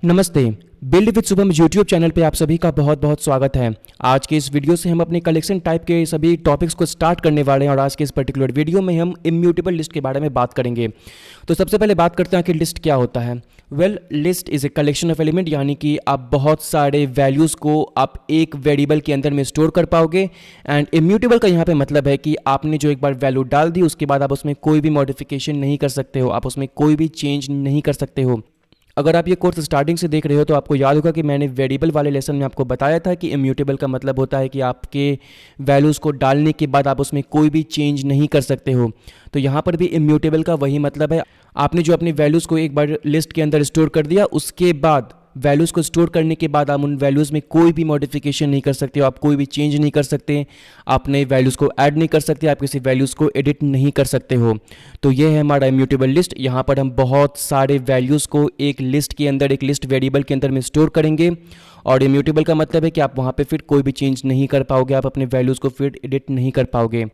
नमस्ते। Build with Shubham YouTube channel पे आप सभी का बहुत बहुत स्वागत है। आज के इस वीडियो से हम अपने कलेक्शन टाइप के सभी टॉपिक्स को स्टार्ट करने वाले हैं और आज के इस पर्टिकुलर वीडियो में हम इम्यूटेबल लिस्ट के बारे में बात करेंगे। तो सबसे पहले बात करते हैं कि लिस्ट क्या होता है। List is a collection of element, यानी कि आप बहुत सारे वैल्यूज़ को आप एक वेरिएबल के अंदर में स्टोर कर पाओगे। एंड इम्यूटेबल का यहाँ पे मतलब है कि आपने जो एक बार वैल्यू डाल दी उसके बाद आप उसमें कोई भी मॉडिफिकेशन नहीं कर सकते हो, आप उसमें कोई भी चेंज नहीं कर सकते हो। अगर आप ये कोर्स स्टार्टिंग से देख रहे हो तो आपको याद होगा कि मैंने वेरिएबल वाले लेसन में आपको बताया था कि इम्यूटेबल का मतलब होता है कि आपके वैल्यूज़ को डालने के बाद आप उसमें कोई भी चेंज नहीं कर सकते हो। तो यहाँ पर भी इम्यूटेबल का वही मतलब है। आपने जो अपनी वैल्यूज़ को एक बार लिस्ट के अंदर स्टोर कर दिया, उसके बाद वैल्यूज़ को स्टोर करने के बाद आप उन वैल्यूज़ में कोई भी मॉडिफिकेशन नहीं कर सकते हो, आप कोई भी चेंज नहीं कर सकते, आप नए वैल्यूज़ को ऐड नहीं कर सकते, आप किसी वैल्यूज़ को एडिट नहीं कर सकते हो। तो ये है हमारा इम्यूटेबल लिस्ट। यहाँ पर हम बहुत सारे वैल्यूज़ को एक लिस्ट के अंदर, एक लिस्ट वेरिएबल के अंदर में स्टोर करेंगे। और इम्यूटेबल का मतलब है कि आप वहाँ पे फिर कोई भी चेंज नहीं कर पाओगे, आप अपने वैल्यूज़ को फिर एडिट नहीं कर पाओगे।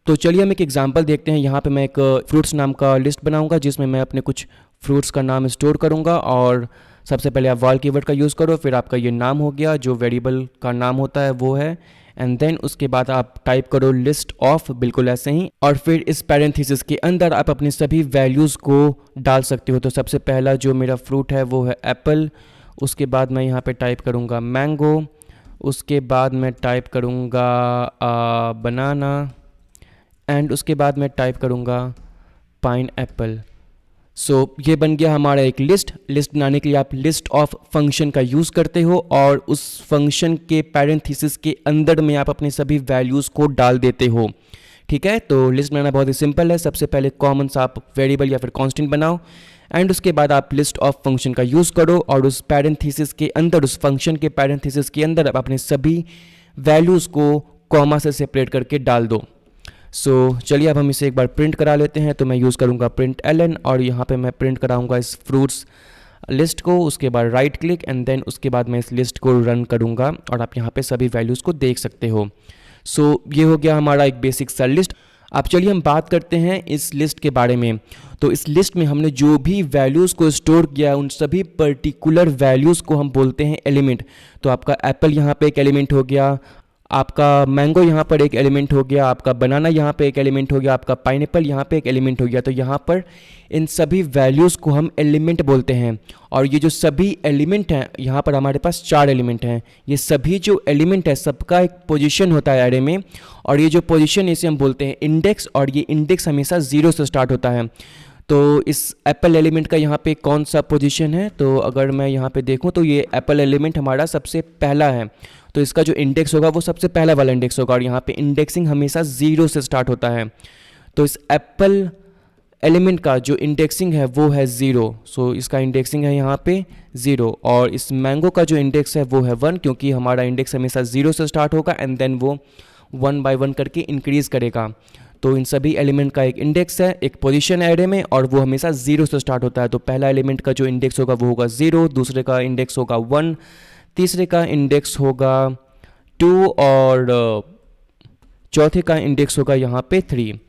तो चलिए हम एक एग्जांपल देखते हैं। यहाँ पे मैं एक फ्रूट्स नाम का लिस्ट बनाऊंगा जिसमें मैं अपने कुछ फ्रूट्स का नाम स्टोर करूंगा। और सबसे पहले आप वाल कीवर्ड का यूज़ करो, फिर आपका ये नाम हो गया, जो वेरिएबल का नाम होता है वो है। एंड देन उसके बाद आप टाइप करो लिस्ट ऑफ, बिल्कुल ऐसे ही। और फिर इस पैरेंथेसिस के अंदर आप अपनी सभी वैल्यूज़ को डाल सकते हो। तो सबसे पहला जो मेरा फ्रूट है वो है एप्पल। उसके बाद मैं यहाँ पे टाइप करूँगा मैंगो। उसके बाद मैं टाइप करूँगा बनाना। एंड उसके बाद मैं टाइप करूँगा पाइन एप्पल। सो ये बन गया हमारा एक लिस्ट बनाने के लिए आप लिस्ट ऑफ फंक्शन का यूज़ करते हो और उस फंक्शन के पैरेंथेसिस के अंदर में आप अपने सभी वैल्यूज़ को डाल देते हो। ठीक है, तो लिस्ट बनाना बहुत ही सिंपल है। सबसे पहले कॉमन सा आप वेरिएबल या फिर कांस्टेंट बनाओ एंड उसके बाद आप लिस्ट ऑफ फंक्शन का यूज़ करो और उस पैरेंथेसिस के अंदर, उस फंक्शन के पैरेंथेसिस के अंदर आप अपने सभी वैल्यूज़ को कॉमा से सेपरेट करके डाल दो। चलिए अब हम इसे एक बार प्रिंट करा लेते हैं। तो मैं यूज़ करूँगा प्रिंट एलन और यहाँ पे मैं प्रिंट कराऊँगा इस फ्रूट्स लिस्ट को। उसके बाद राइट क्लिक एंड देन उसके बाद मैं इस लिस्ट को रन करूँगा और आप यहाँ पे सभी वैल्यूज़ को देख सकते हो। ये हो गया हमारा एक बेसिक सा लिस्ट। अब चलिए हम बात करते हैं इस लिस्ट के बारे में। तो इस लिस्ट में हमने जो भी वैल्यूज़ को स्टोर किया उन सभी पर्टिकुलर वैल्यूज़ को हम बोलते हैं एलिमेंट। तो आपका एप्पल यहाँ पे एक एलिमेंट हो गया, आपका मैंगो यहाँ पर एक एलिमेंट हो गया, आपका बनाना यहाँ पे एक एलिमेंट हो गया, आपका पाइनएप्पल यहाँ पे एक एलिमेंट हो गया। तो यहाँ पर इन सभी वैल्यूज़ को हम एलिमेंट बोलते हैं। और ये जो सभी एलिमेंट हैं, यहाँ पर हमारे पास 4 एलिमेंट हैं। ये सभी जो एलिमेंट है सबका एक पोजीशन होता है एरे में, और ये जो पोजीशन है इसे हम बोलते हैं इंडेक्स, और ये इंडेक्स हमेशा 0 से स्टार्ट होता है। तो इस एप्पल एलिमेंट का यहाँ पे कौन सा पोजीशन है, तो अगर मैं यहाँ पे देखूँ तो ये एप्पल एलिमेंट हमारा सबसे पहला है। तो इसका जो इंडेक्स होगा वो सबसे पहला वाला इंडेक्स होगा और यहाँ पे इंडेक्सिंग हमेशा 0 से स्टार्ट होता है। तो इस एप्पल एलिमेंट का जो इंडेक्सिंग है वो है 0। इसका इंडेक्सिंग है यहाँ पे 0। और इस मैंगो का जो इंडेक्स है वो है 1, क्योंकि हमारा इंडेक्स हमेशा 0 से स्टार्ट होगा एंड देन वो 1 बाय 1 करके इंक्रीज़ करेगा। तो इन सभी एलिमेंट का एक इंडेक्स है, एक पोजीशन है एरे में, और वो हमेशा 0 से स्टार्ट होता है। तो पहला एलिमेंट का जो इंडेक्स होगा वो होगा 0, दूसरे का इंडेक्स होगा 1, तीसरे का इंडेक्स होगा 2 और चौथे का इंडेक्स होगा यहाँ पे 3।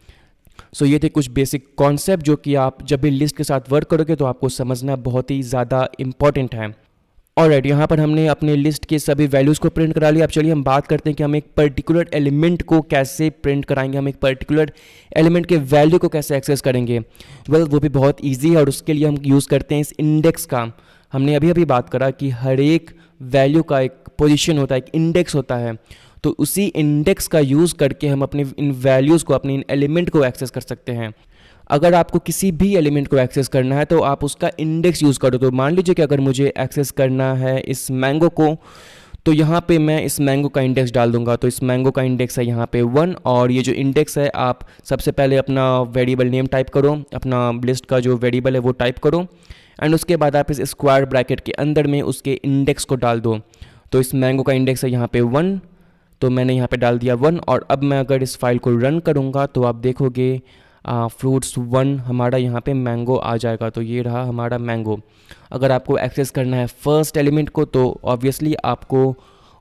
ये थे कुछ बेसिक कॉन्सेप्ट जो कि आप जब भी लिस्ट के साथ वर्क करोगे तो आपको समझना बहुत ही ज़्यादा इंपॉर्टेंट है। ऑलराइट, यहाँ पर हमने अपने लिस्ट के सभी वैल्यूज़ को प्रिंट करा लिया। अब चलिए हम बात करते हैं कि हम एक पर्टिकुलर एलिमेंट को कैसे प्रिंट कराएंगे, हम एक पर्टिकुलर एलिमेंट के वैल्यू को कैसे एक्सेस करेंगे। वो भी बहुत ईजी है और उसके लिए हम यूज़ करते हैं इस इंडेक्स का। हमने अभी अभी बात करा कि हर एक वैल्यू का एक पोजीशन होता है, एक इंडेक्स होता है। तो उसी इंडेक्स का यूज़ करके हम अपने इन वैल्यूज़ को, अपने इन एलिमेंट को एक्सेस कर सकते हैं। अगर आपको किसी भी एलिमेंट को एक्सेस करना है तो आप उसका इंडेक्स यूज़ करो। तो मान लीजिए कि अगर मुझे एक्सेस करना है इस मैंगो को, तो यहाँ पे मैं इस मैंगो का इंडेक्स डाल दूंगा। तो इस मैंगो का इंडेक्स है यहाँ पे 1, और ये जो इंडेक्स है आप सबसे पहले अपना वेरिएबल नेम टाइप करो, अपना लिस्ट का जो वेरिएबल है वो टाइप करो एंड उसके बाद आप इस स्क्वायर ब्रैकेट के अंदर में उसके इंडेक्स को डाल दो। तो इस मैंगो का इंडेक्स है यहाँ पे 1, तो मैंने यहाँ पे डाल दिया 1। और अब मैं अगर इस फाइल को रन करूँगा तो आप देखोगे फ्रूट्स 1 हमारा यहाँ पे मैंगो आ जाएगा। तो ये रहा हमारा मैंगो। अगर आपको एक्सेस करना है फर्स्ट एलिमेंट को तो ऑब्वियसली आपको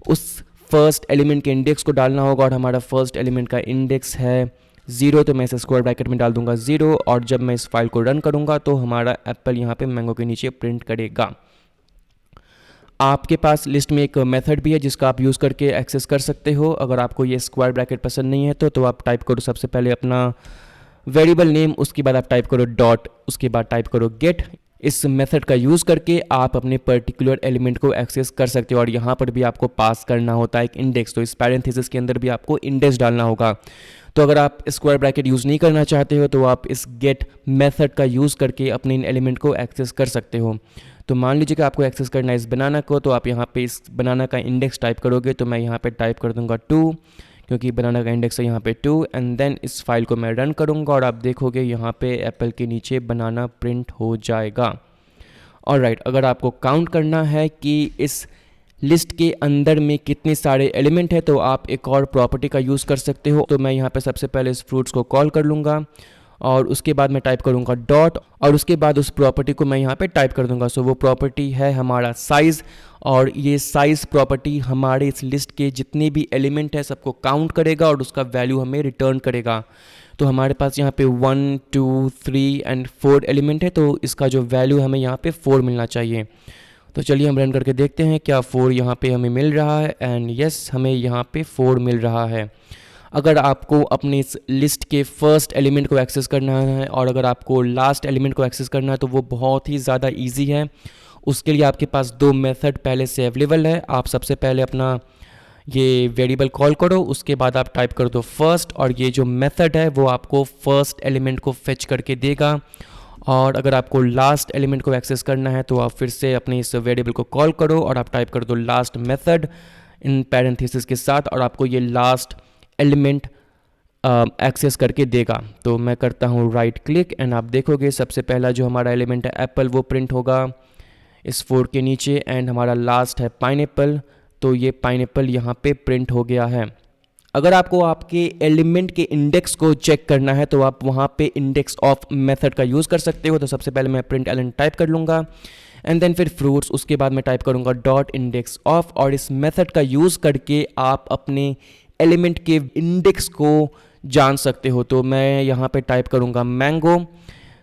उस फर्स्ट एलिमेंट के इंडेक्स को डालना होगा, और हमारा फर्स्ट एलिमेंट का इंडेक्स है 0। तो मैं इसे स्क्वायर ब्रैकेट में डाल दूंगा 0, और जब मैं इस फाइल को रन करूँगा तो हमारा एप्पल यहाँ पे मैंगो के नीचे प्रिंट करेगा। आपके पास लिस्ट में एक मेथड भी है जिसका आप यूज़ करके एक्सेस कर सकते हो। अगर आपको ये स्क्वायर ब्रैकेट पसंद नहीं है तो आप टाइप करो सबसे पहले अपना वेरिएबल नेम, उसके बाद आप टाइप करो डॉट, उसके बाद टाइप करो गेट। इस मेथड का यूज़ करके आप अपने पर्टिकुलर एलिमेंट को एक्सेस कर सकते हो और यहाँ पर भी आपको पास करना होता है एक इंडेक्स। तो इस पैरेंथेसिस के अंदर भी आपको इंडेक्स डालना होगा। तो अगर आप स्क्वायर ब्रैकेट यूज़ नहीं करना चाहते हो तो आप इस गेट मेथड का यूज़ करके अपने इन एलिमेंट को एक्सेस कर सकते हो। तो मान लीजिए कि आपको एक्सेस करना है इस बनाना को, तो आप यहाँ पे इस बनाना का इंडेक्स टाइप करोगे। तो मैं यहाँ पे टाइप कर दूंगा 2, क्योंकि बनाना का इंडेक्स है यहाँ पे 2। एंड देन इस फाइल को मैं रन करूँगा और आप देखोगे यहाँ पे एप्पल के नीचे बनाना प्रिंट हो जाएगा। ऑलराइट, अगर आपको काउंट करना है कि इस लिस्ट के अंदर में कितने सारे एलिमेंट है तो आप एक और प्रॉपर्टी का यूज़ कर सकते हो। तो मैं यहाँ पे सबसे पहले इस फ्रूट्स को कॉल कर लूँगा और उसके बाद मैं टाइप करूँगा डॉट और उसके बाद उस प्रॉपर्टी को मैं यहाँ पे टाइप कर दूँगा। सो वो प्रॉपर्टी है हमारा साइज़ और ये साइज़ प्रॉपर्टी हमारे इस लिस्ट के जितने भी एलिमेंट है सबको काउंट करेगा और उसका वैल्यू हमें रिटर्न करेगा। तो हमारे पास यहाँ पे 1 2 3 एंड 4 एलिमेंट है, तो इसका जो वैल्यू हमें यहाँ पे 4 मिलना चाहिए। तो चलिए हम रन करके देखते हैं क्या 4 यहाँ पे हमें मिल रहा है। एंड यस, हमें यहाँ पे 4 मिल रहा है। अगर आपको अपने इस लिस्ट के फर्स्ट एलिमेंट को एक्सेस करना है और अगर आपको लास्ट एलिमेंट को एक्सेस करना है तो वो बहुत ही ज़्यादा ईजी है। उसके लिए आपके पास 2 मेथड पहले से अवेलेबल है। आप सबसे पहले अपना ये वेरिएबल कॉल करो, उसके बाद आप टाइप कर दो फर्स्ट और ये जो मेथड है वो आपको फर्स्ट एलिमेंट को फेच करके देगा। और अगर आपको लास्ट एलिमेंट को एक्सेस करना है तो आप फिर से अपने इस वेरिएबल को कॉल करो और आप टाइप कर दो लास्ट मेथड इन पैरेंथेसिस के साथ और आपको ये लास्ट एलिमेंट एक्सेस करके देगा। तो मैं करता हूँ राइट क्लिक एंड आप देखोगे सबसे पहला जो हमारा एलिमेंट है एप्पल वो प्रिंट होगा इस 4 के नीचे। एंड हमारा लास्ट है पाइनएप्पल, तो ये पाइनएप्पल यहाँ पे प्रिंट हो गया है। अगर आपको आपके एलिमेंट के इंडेक्स को चेक करना है तो आप वहाँ पे इंडेक्स ऑफ मेथड का यूज़ कर सकते हो। तो सबसे पहले मैं प्रिंट एलन टाइप कर लूँगा एंड देन फिर फ्रूट्स, उसके बाद मैं टाइप करूँगा डॉट इंडेक्स ऑफ और इस मेथड का यूज़ करके आप अपने एलिमेंट के इंडेक्स को जान सकते हो। तो मैं यहाँ पे टाइप करूँगा मैंगो।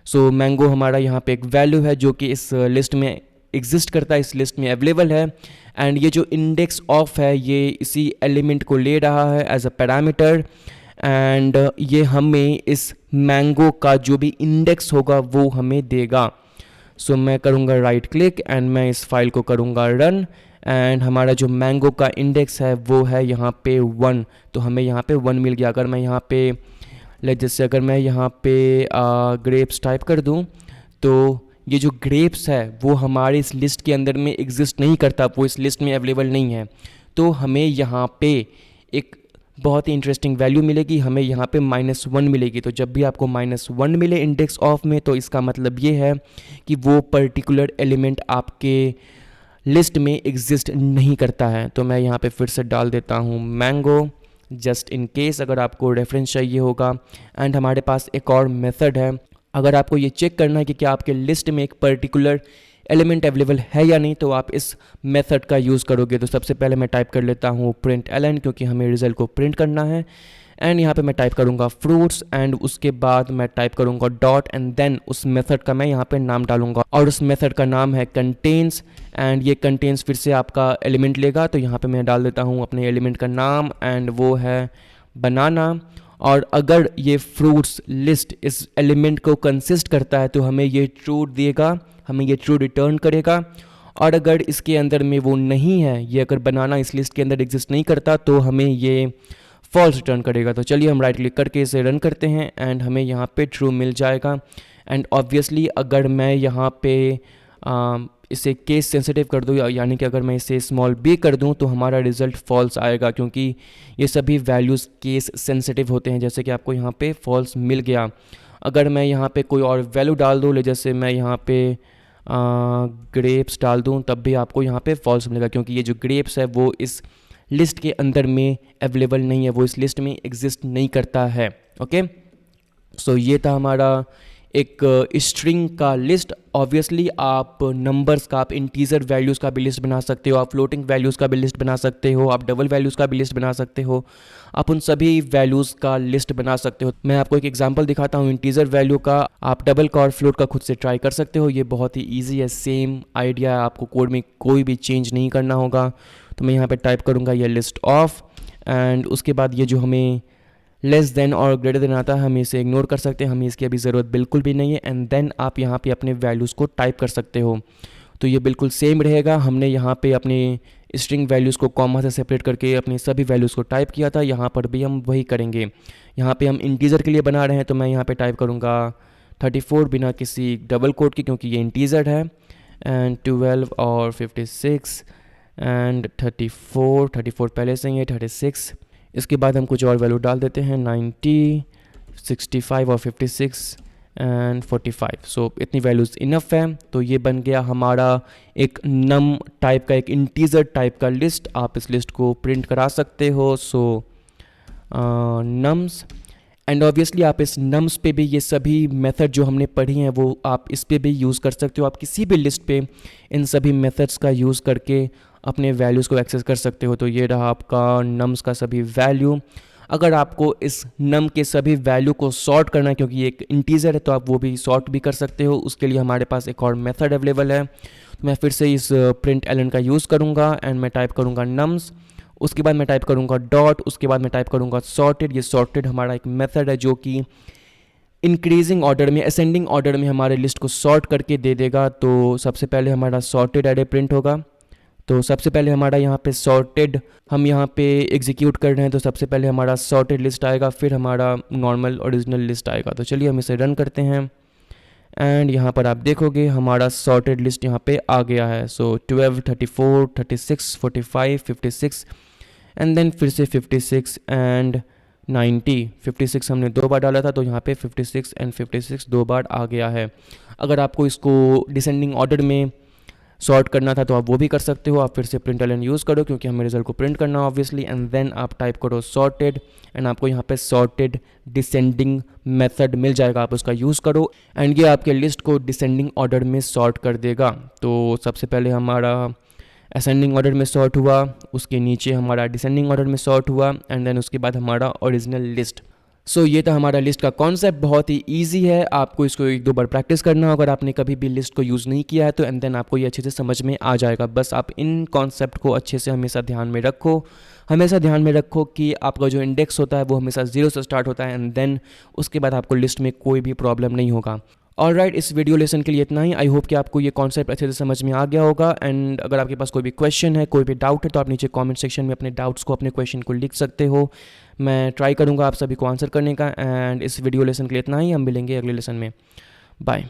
सो मैंगो हमारा यहाँ पे एक वैल्यू है जो कि इस लिस्ट में एग्जिस्ट करता है, इस लिस्ट में अवेलेबल है। एंड ये जो इंडेक्स ऑफ है ये इसी एलिमेंट को ले रहा है एज अ पैरामीटर एंड ये हमें इस मैंगो का जो भी इंडेक्स होगा वो हमें देगा। सो मैं करूँगा राइट क्लिक एंड मैं इस फाइल को करूँगा रन एंड हमारा जो मैंगो का इंडेक्स है वो है यहाँ पे 1। तो हमें यहाँ पे 1 मिल गया। अगर मैं यहाँ पे जैसे अगर मैं यहाँ पे ग्रेप्स टाइप कर दूँ तो ये जो ग्रेप्स है वो हमारे इस लिस्ट के अंदर में एग्जिस्ट नहीं करता, वो इस लिस्ट में अवेलेबल नहीं है। तो हमें यहाँ पे एक बहुत ही इंटरेस्टिंग वैल्यू मिलेगी, हमें यहाँ पे -1 मिलेगी। तो जब भी आपको -1 मिले इंडेक्स ऑफ में तो इसका मतलब ये है कि वो पर्टिकुलर एलिमेंट आपके लिस्ट में एग्जिस्ट नहीं करता है। तो मैं यहाँ पे फिर से डाल देता हूँ मैंगो जस्ट इन केस अगर आपको रेफरेंस चाहिए होगा। एंड हमारे पास एक और मेथड है, अगर आपको ये चेक करना है कि क्या आपके लिस्ट में एक पर्टिकुलर एलिमेंट अवेलेबल है या नहीं तो आप इस मेथड का यूज़ करोगे। तो सबसे पहले मैं टाइप कर लेता हूँ प्रिंट एलन क्योंकि हमें रिजल्ट को प्रिंट करना है। एंड यहाँ पे मैं टाइप करूँगा फ्रूट्स एंड उसके बाद मैं टाइप करूँगा डॉट एंड देन उस मेथड का मैं यहाँ पे नाम डालूंगा और उस मेथड का नाम है कंटेन्स। एंड ये कंटेन्स फिर से आपका एलिमेंट लेगा। तो यहाँ पे मैं डाल देता हूँ अपने एलिमेंट का नाम एंड वो है बनाना। और अगर ये फ्रूट्स लिस्ट इस एलिमेंट को कंसिस्ट करता है तो हमें ये ट्रू देगा, हमें ये ट्रू रिटर्न करेगा। और अगर इसके अंदर में वो नहीं है, ये अगर बनाना इस लिस्ट के अंदर एग्जिस्ट नहीं करता तो हमें ये फॉल्स रिटर्न करेगा। तो चलिए हम राइट क्लिक करके इसे रन करते हैं एंड हमें यहाँ पे ट्रू मिल जाएगा। एंड ऑब्वियसली अगर मैं यहाँ पे इसे केस सेंसिटिव कर दूँ यानी कि अगर मैं इसे स्मॉल b कर दूँ तो हमारा रिज़ल्ट फॉल्स आएगा क्योंकि ये सभी वैल्यूज़ केस सेंसिटिव होते हैं। जैसे कि आपको यहाँ पे फॉल्स मिल गया। अगर मैं यहाँ पे कोई और वैल्यू डाल दूँ, जैसे मैं यहाँ पे ग्रेप्स डाल दूँ तब भी आपको यहाँ पे फॉल्स मिलेगा क्योंकि ये जो ग्रेप्स है वो इस लिस्ट के अंदर में अवेलेबल नहीं है, वो इस लिस्ट में एग्जिस्ट नहीं करता है। ओके, सो ये था हमारा एक स्ट्रिंग का लिस्ट। ऑब्वियसली आप नंबर्स का, आप इंटीजर वैल्यूज़ का भी लिस्ट बना सकते हो, आप फ्लोटिंग वैल्यूज़ का भी लिस्ट बना सकते हो, आप डबल वैल्यूज़ का भी लिस्ट बना सकते हो, आप उन सभी वैल्यूज़ का लिस्ट बना सकते हो। मैं आपको एक एग्जांपल दिखाता हूँ इंटीजर वैल्यू का। आप डबल का और फ्लोट का खुद से ट्राई कर सकते हो, ये बहुत ही ईजी है, सेम आइडिया है, आपको कोड में कोई भी चेंज नहीं करना होगा। तो मैं यहाँ पर टाइप करूँगा ये लिस्ट ऑफ, एंड उसके बाद ये जो हमें लेस देन और ग्रेटर देन आता है, हम इसे इग्नोर कर सकते हैं, हमें इसकी अभी ज़रूरत बिल्कुल भी नहीं है। एंड देन आप यहाँ पे अपने वैल्यूज़ को टाइप कर सकते हो, तो ये बिल्कुल सेम रहेगा। हमने यहाँ पे अपने स्ट्रिंग वैल्यूज़ को कॉमा से सेपरेट करके अपनी सभी वैल्यूज़ को टाइप किया था, यहाँ पर भी हम वही करेंगे। यहाँ पे हम इंटीजर के लिए बना रहे हैं, तो मैं यहाँ पे टाइप करूँगा 34 बिना किसी डबल कोड की, क्योंकि ये इंटीजर है, एंड 12 और 56 एंड 34 पहले से ही है, 36। इसके बाद हम कुछ और वैल्यू डाल देते हैं, 90, 65 और 56 एंड 45। सो इतनी वैल्यूज़ इनफ है। तो ये बन गया हमारा एक नम टाइप का, एक इंटीजर टाइप का लिस्ट। आप इस लिस्ट को प्रिंट करा सकते हो। सो नम्स, एंड ऑब्वियसली आप इस नम्स पे भी ये सभी मेथड जो हमने पढ़ी हैं वो आप इस पे भी यूज़ कर सकते हो। आप किसी भी लिस्ट पे इन सभी मेथड्स का यूज़ करके अपने वैल्यूज़ को एक्सेस कर सकते हो। तो ये रहा आपका नम्स का सभी वैल्यू। अगर आपको इस नम के सभी वैल्यू को सॉर्ट करना है, क्योंकि ये एक इंटीजर है, तो आप वो भी सॉर्ट भी कर सकते हो। उसके लिए हमारे पास एक और मेथड अवेलेबल है। तो मैं फिर से इस प्रिंट एलन का यूज़ करूँगा, एंड मैं टाइप करूँगा नम्स, उसके बाद मैं टाइप करूँगा डॉट, उसके बाद मैं टाइप करूँगा सॉर्टेड। ये सॉर्टेड हमारा एक मेथड है जो कि इंक्रीजिंग ऑर्डर में, असेंडिंग ऑर्डर में हमारे लिस्ट को सॉर्ट करके दे देगा। तो सबसे पहले हमारा सॉर्टेड एरे प्रिंट होगा। तो सबसे पहले हमारा यहाँ पे सॉर्टेड, हम यहाँ पे एग्जीक्यूट कर रहे हैं, तो सबसे पहले हमारा सॉर्टेड लिस्ट आएगा, फिर हमारा नॉर्मल ओरिजिनल लिस्ट आएगा। तो चलिए हम इसे रन करते हैं, एंड यहाँ पर आप देखोगे हमारा सॉर्टेड लिस्ट यहाँ पे आ गया है। सो 12, 34, 36, 45, 56 एंड देन फिर से 56 एंड 90। 56 हमने 2 बार डाला था, तो यहाँ पे 56 एंड 56 2 बार आ गया है। अगर आपको इसको डिसेंडिंग ऑर्डर में सॉर्ट करना था तो आप वो भी कर सकते हो। आप फिर से प्रिंट एलन यूज़ करो, क्योंकि हमें रिजल्ट को प्रिंट करना है ऑब्वियसली, एंड देन आप टाइप करो सॉर्टेड, एंड आपको यहाँ पे सॉर्टेड डिसेंडिंग मेथड मिल जाएगा, आप उसका यूज़ करो, एंड ये आपके लिस्ट को डिसेंडिंग ऑर्डर में सॉर्ट कर देगा। तो सबसे पहले हमारा असेंडिंग ऑर्डर में सॉर्ट हुआ, उसके नीचे हमारा डिसेंडिंग ऑर्डर में सॉर्ट हुआ, एंड देन उसके बाद हमारा ओरिजिनल लिस्ट। सो ये था हमारा लिस्ट का कॉन्सेप्ट, बहुत ही ईजी है। आपको इसको 1-2 बार प्रैक्टिस करना होगा। अगर आपने कभी भी लिस्ट को यूज़ नहीं किया है तो एंड देन आपको ये अच्छे से समझ में आ जाएगा। बस आप इन कॉन्सेप्ट को अच्छे से हमेशा ध्यान में रखो। हमेशा ध्यान में रखो कि आपका जो इंडेक्स होता है वो हमेशा 0 से स्टार्ट होता है, एंड देन उसके बाद आपको लिस्ट में कोई भी प्रॉब्लम नहीं होगा। ऑलराइट, इस वीडियो लेसन के लिए इतना ही। आई होप कि आपको ये कॉन्सेप्ट अच्छे से समझ में आ गया होगा। एंड अगर आपके पास कोई भी क्वेश्चन है, कोई भी डाउट है, तो आप नीचे कमेंट सेक्शन में अपने डाउट्स को, अपने क्वेश्चन को लिख सकते हो। मैं ट्राई करूँगा आप सभी को आंसर करने का। एंड इस वीडियो लेसन के लिए इतना ही। हम मिलेंगे अगले लेसन में। बाय।